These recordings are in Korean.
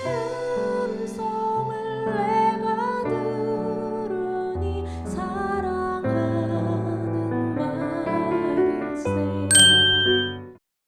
음성을 내가 들으니 사랑하는 말일세.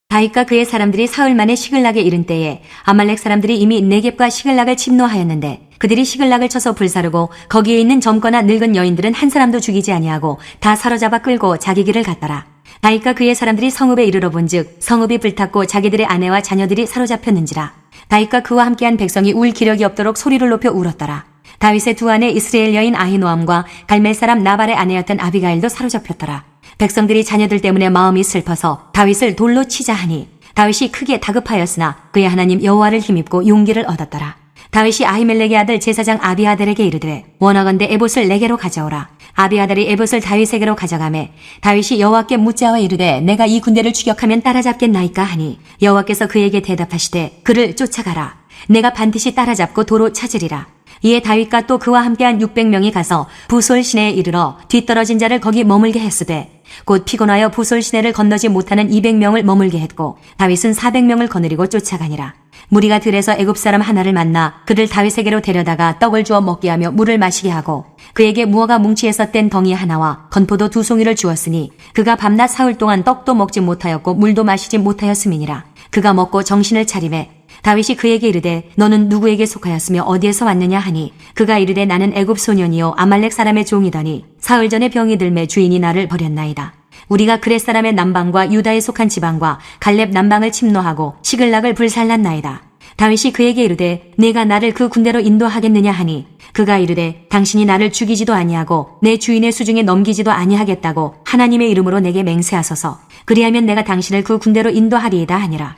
다윗과 그의 사람들이 사흘 만에 시글락에 이른 때에 아말렉 사람들이 이미 네겝과 시글락을 침노하였는데 그들이 시글락을 쳐서 불사르고 거기에 있는 젊거나 늙은 여인들은 한 사람도 죽이지 아니하고 다 사로잡아 끌고 자기 길을 갔더라. 다윗과 그의 사람들이 성읍에 이르러 본즉 성읍이 불탔고 자기들의 아내와 자녀들이 사로잡혔는지라. 다윗과 그와 함께한 백성이 울 기력이 없도록 소리를 높여 울었더라. 다윗의 두 아내 이스라엘 여인 아히노암과 갈멜 사람 나발의 아내였던 아비가일도 사로잡혔더라. 백성들이 자녀들 때문에 마음이 슬퍼서 다윗을 돌로 치자 하니 다윗이 크게 다급하였으나 그의 하나님 여호와를 힘입고 용기를 얻었더라. 다윗이 아히멜렉의 아들 제사장 아비아달에게 이르되 원하건대 에봇을 내게로 가져오라. 아비아달이 에봇을 다윗에게로 가져가매 다윗이 여호와께 묻자와 이르되 내가 이 군대를 추격하면 따라잡겠나이까 하니 여호와께서 그에게 대답하시되 그를 쫓아가라. 내가 반드시 따라잡고 도로 찾으리라. 이에 다윗과 또 그와 함께한 600명이 가서 부솔 시내에 이르러 뒤떨어진 자를 거기 머물게 했으되 곧 피곤하여 부솔 시내를 건너지 못하는 200명을 머물게 했고 다윗은 400명을 거느리고 쫓아가니라. 무리가 들에서 애굽 사람 하나를 만나 그들 다윗에게로 데려다가 떡을 주어 먹게 하며 물을 마시게 하고 그에게 무화과 뭉치에서 뗀 덩이 하나와 건포도 2송이를 주었으니 그가 밤낮 사흘 동안 떡도 먹지 못하였고 물도 마시지 못하였음이니라. 그가 먹고 정신을 차리매 다윗이 그에게 이르되 너는 누구에게 속하였으며 어디에서 왔느냐 하니 그가 이르되 나는 애굽 소년이요 아말렉 사람의 종이더니 사흘 전에 병이 들매 주인이 나를 버렸나이다. 우리가 그렛 사람의 남방과 유다에 속한 지방과 갈렙 남방을 침노하고 시글락을 불살랐나이다. 다윗이 그에게 이르되 네가 나를 그 군대로 인도하겠느냐 하니 그가 이르되 당신이 나를 죽이지도 아니하고 내 주인의 수중에 넘기지도 아니하겠다고 하나님의 이름으로 내게 맹세하소서. 그리하면 내가 당신을 그 군대로 인도하리이다 하니라.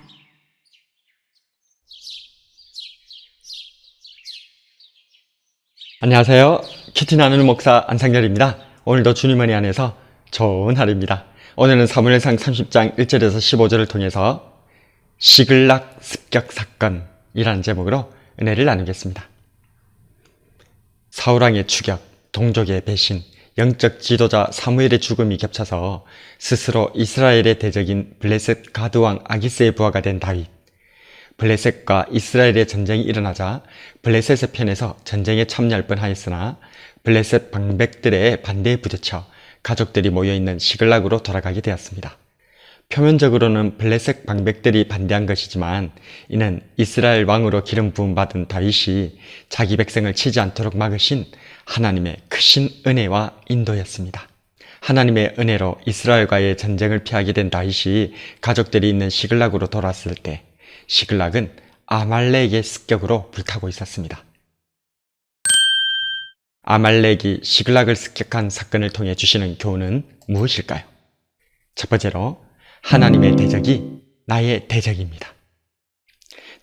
안녕하세요. 큐티 나누는 목사 안상렬입니다. 오늘도 주님 은혜 안에서 좋은 하루입니다. 오늘은 사무엘상 30장 1절에서 15절을 통해서 시글락 습격 사건이라는 제목으로 은혜를 나누겠습니다. 사울왕의 추격, 동족의 배신, 영적 지도자 사무엘의 죽음이 겹쳐서 스스로 이스라엘의 대적인 블레셋 가드왕 아기스의 부하가 된 다윗. 블레셋과 이스라엘의 전쟁이 일어나자 블레셋의 편에서 전쟁에 참여할 뻔하였으나 블레셋 방백들의 반대에 부딪혀 가족들이 모여있는 시글락으로 돌아가게 되었습니다. 표면적으로는 블레셋 방백들이 반대한 것이지만 이는 이스라엘 왕으로 기름 부음 받은 다윗이 자기 백성을 치지 않도록 막으신 하나님의 크신 은혜와 인도였습니다. 하나님의 은혜로 이스라엘과의 전쟁을 피하게 된 다윗이 가족들이 있는 시글락으로 돌아왔을 때 시글락은 아말렉의 습격으로 불타고 있었습니다. 아말렉이 시글락을 습격한 사건을 통해 주시는 교훈은 무엇일까요? 첫 번째로 하나님의 대적이 나의 대적입니다.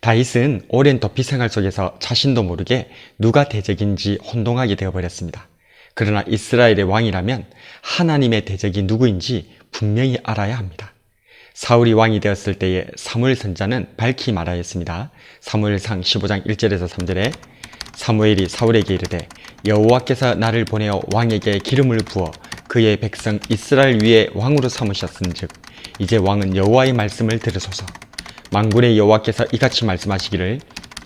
다윗은 오랜 도피 생활 속에서 자신도 모르게 누가 대적인지 혼동하게 되어버렸습니다. 그러나 이스라엘의 왕이라면 하나님의 대적이 누구인지 분명히 알아야 합니다. 사울이 왕이 되었을 때에 사무엘 선지자는 밝히 말하였습니다. 사무엘상 15장 1절에서 3절에 사무엘이 사울에게 이르되 여호와께서 나를 보내어 왕에게 기름을 부어 그의 백성 이스라엘 위에 왕으로 삼으셨은즉 이제 왕은 여호와의 말씀을 들으소서. 만군의 여호와께서 이같이 말씀하시기를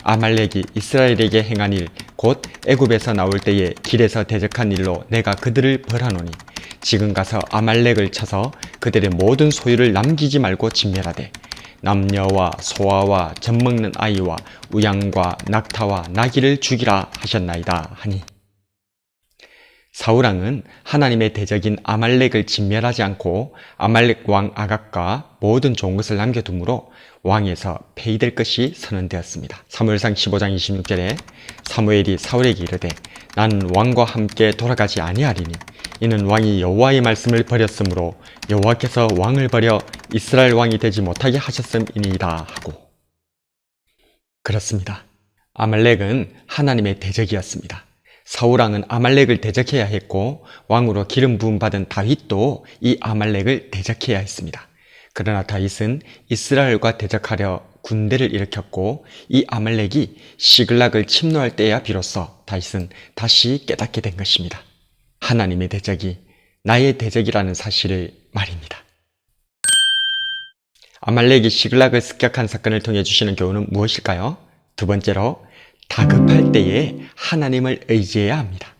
아말렉이 이스라엘에게 행한 일 곧 애굽에서 나올 때에 길에서 대적한 일로 내가 그들을 벌하노니 지금 가서 아말렉을 쳐서 그들의 모든 소유를 남기지 말고 진멸하되 남녀와 소아와 젖먹는 아이와 우양과 낙타와 나귀를 죽이라 하셨나이다 하니 사울왕은 하나님의 대적인 아말렉을 진멸하지 않고 아말렉 왕 아각과 모든 좋은 것을 남겨두므로 왕에서 폐위될 것이 선언되었습니다. 사무엘상 15장 26절에 사무엘이 사울에게 이르되 나는 왕과 함께 돌아가지 아니하리니 이는 왕이 여호와의 말씀을 버렸으므로 여호와께서 왕을 버려 이스라엘 왕이 되지 못하게 하셨음이니이다 하고. 그렇습니다. 아말렉은 하나님의 대적이었습니다. 사울왕은 아말렉을 대적해야 했고 왕으로 기름 부음 받은 다윗도 이 아말렉을 대적해야 했습니다. 그러나 다윗은 이스라엘과 대적하려 군대를 일으켰고 이 아말렉이 시글락을 침노할 때야 비로소 다윗은 다시 깨닫게 된 것입니다. 하나님의 대적이 나의 대적이라는 사실을 말입니다. 아말렉이 시글락을 습격한 사건을 통해 주시는 교훈은 무엇일까요? 두 번째로 다급할 때에 하나님을 의지해야 합니다.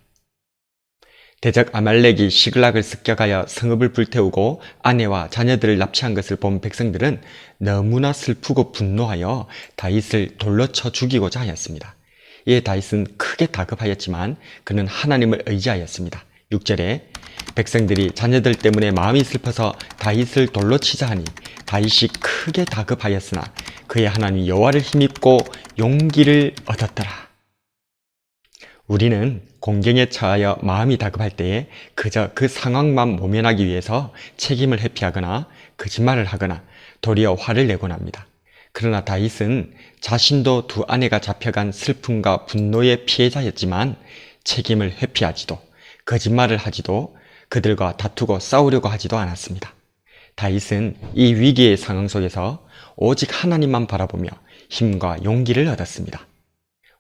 대적 아말렉이 시글락을 습격하여 성읍을 불태우고 아내와 자녀들을 납치한 것을 본 백성들은 너무나 슬프고 분노하여 다윗을 돌로 쳐 죽이고자 하였습니다. 이에 다윗은 크게 다급하였지만 그는 하나님을 의지하였습니다. 6절에 백성들이 자녀들 때문에 마음이 슬퍼서 다윗을 돌로 치자 하니 다윗이 크게 다급하였으나 그의 하나님 여호와를 힘입고 용기를 얻었더라. 우리는 공경에 처하여 마음이 다급할 때에 그저 그 상황만 모면하기 위해서 책임을 회피하거나 거짓말을 하거나 도리어 화를 내곤 합니다. 그러나 다윗은 자신도 두 아내가 잡혀간 슬픔과 분노의 피해자였지만 책임을 회피하지도 거짓말을 하지도 그들과 다투고 싸우려고 하지도 않았습니다. 다윗은 이 위기의 상황 속에서 오직 하나님만 바라보며 힘과 용기를 얻었습니다.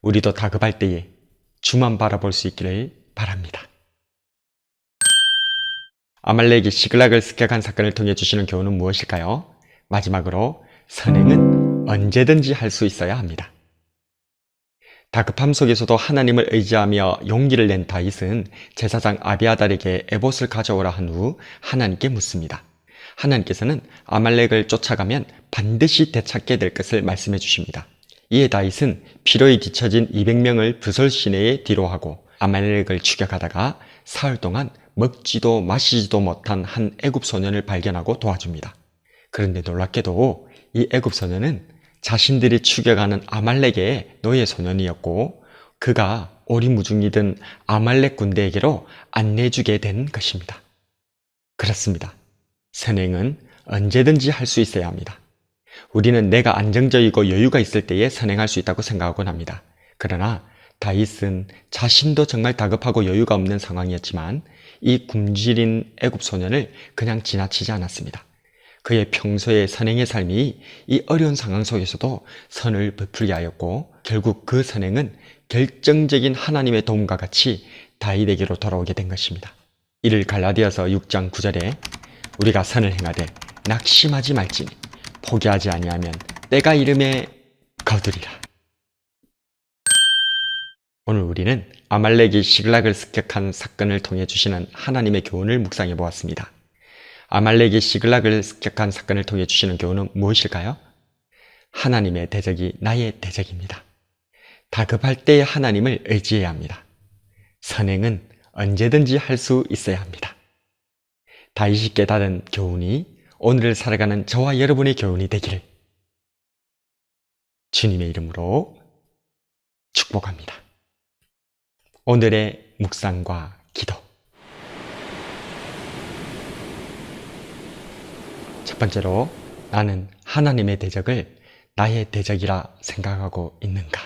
우리도 다급할 때에 주만 바라볼 수 있기를 바랍니다. 아말렉이 시글락을 습격한 사건을 통해 주시는 교훈은 무엇일까요? 마지막으로 선행은 언제든지 할 수 있어야 합니다. 다급함 속에서도 하나님을 의지하며 용기를 낸 다윗은 제사장 아비아달에게 에봇을 가져오라 한 후 하나님께 묻습니다. 하나님께서는 아말렉을 쫓아가면 반드시 되찾게 될 것을 말씀해 주십니다. 이에 다윗은 피로에 뒤처진 200명을 브솔 시내에 뒤로하고 아말렉을 추격하다가 사흘 동안 먹지도 마시지도 못한 한 애굽 소년을 발견하고 도와줍니다. 그런데 놀랍게도 이 애굽 소년은 자신들이 추격하는 아말렉의 노예 소년이었고 그가 오리무중이던 아말렉 군대에게로 안내주게 된 것입니다. 그렇습니다. 선행은 언제든지 할 수 있어야 합니다. 우리는 내가 안정적이고 여유가 있을 때에 선행할 수 있다고 생각하곤 합니다. 그러나 다윗은 자신도 정말 다급하고 여유가 없는 상황이었지만 이 굶주린 애굽 소년을 그냥 지나치지 않았습니다. 그의 평소의 선행의 삶이 이 어려운 상황 속에서도 선을 베풀게 하였고 결국 그 선행은 결정적인 하나님의 도움과 같이 다윗에게로 돌아오게 된 것입니다. 이를 갈라디아서 6장 9절에 우리가 선을 행하되 낙심하지 말지니 포기하지 아니하면 때가 이름에 거두리라. 오늘 우리는 아말렉이 시글락을 습격한 사건을 통해 주시는 하나님의 교훈을 묵상해 보았습니다. 아말렉이 시글락을 습격한 사건을 통해 주시는 교훈은 무엇일까요? 하나님의 대적이 나의 대적입니다. 다급할 때에 하나님을 의지해야 합니다. 선행은 언제든지 할 수 있어야 합니다. 다윗이 깨달은 교훈이 오늘을 살아가는 저와 여러분의 교훈이 되기를 주님의 이름으로 축복합니다. 오늘의 묵상과 기도. 첫 번째로 나는 하나님의 대적을 나의 대적이라 생각하고 있는가?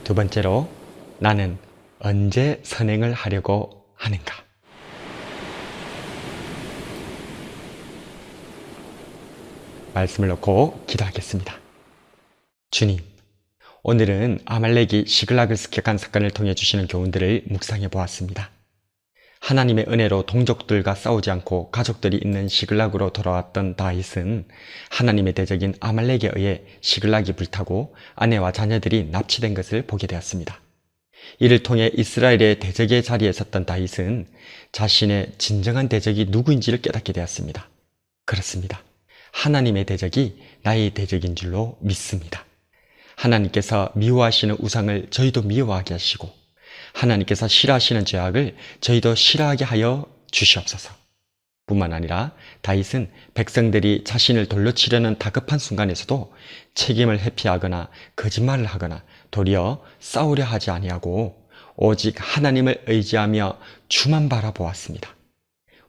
두 번째로 나는 언제 선행을 하려고 하는가? 말씀을 놓고 기도하겠습니다. 주님, 오늘은 아말렉이 시글락을 습격한 사건을 통해 주시는 교훈들을 묵상해 보았습니다. 하나님의 은혜로 동족들과 싸우지 않고 가족들이 있는 시글락으로 돌아왔던 다윗은 하나님의 대적인 아말렉에 의해 시글락이 불타고 아내와 자녀들이 납치된 것을 보게 되었습니다. 이를 통해 이스라엘의 대적의 자리에 섰던 다윗은 자신의 진정한 대적이 누구인지를 깨닫게 되었습니다. 그렇습니다. 하나님의 대적이 나의 대적인 줄로 믿습니다. 하나님께서 미워하시는 우상을 저희도 미워하게 하시고 하나님께서 싫어하시는 죄악을 저희도 싫어하게 하여 주시옵소서. 뿐만 아니라 다윗은 백성들이 자신을 돌려 치려는 다급한 순간에서도 책임을 회피하거나 거짓말을 하거나 도리어 싸우려 하지 아니하고 오직 하나님을 의지하며 주만 바라보았습니다.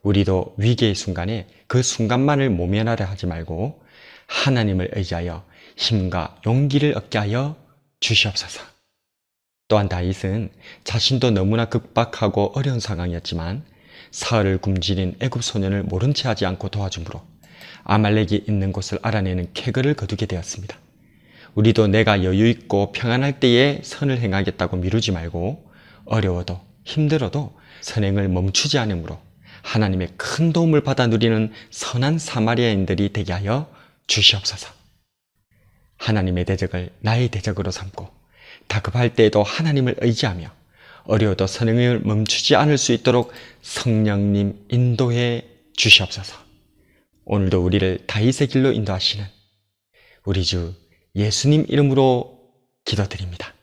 우리도 위기의 순간에 그 순간만을 모면하려 하지 말고 하나님을 의지하여 힘과 용기를 얻게 하여 주시옵소서. 또한 다윗은 자신도 너무나 급박하고 어려운 상황이었지만 사흘을 굶주린 애굽 소년을 모른 채 하지 않고 도와줌으로 아말렉이 있는 곳을 알아내는 쾌거를 거두게 되었습니다. 우리도 내가 여유 있고 평안할 때에 선을 행하겠다고 미루지 말고 어려워도 힘들어도 선행을 멈추지 않으므로 하나님의 큰 도움을 받아 누리는 선한 사마리아인들이 되게 하여 주시옵소서. 하나님의 대적을 나의 대적으로 삼고 다급할 때에도 하나님을 의지하며 어려워도 선행을 멈추지 않을 수 있도록 성령님 인도해 주시옵소서. 오늘도 우리를 다윗의 길로 인도하시는 우리 주 예수님 이름으로 기도드립니다.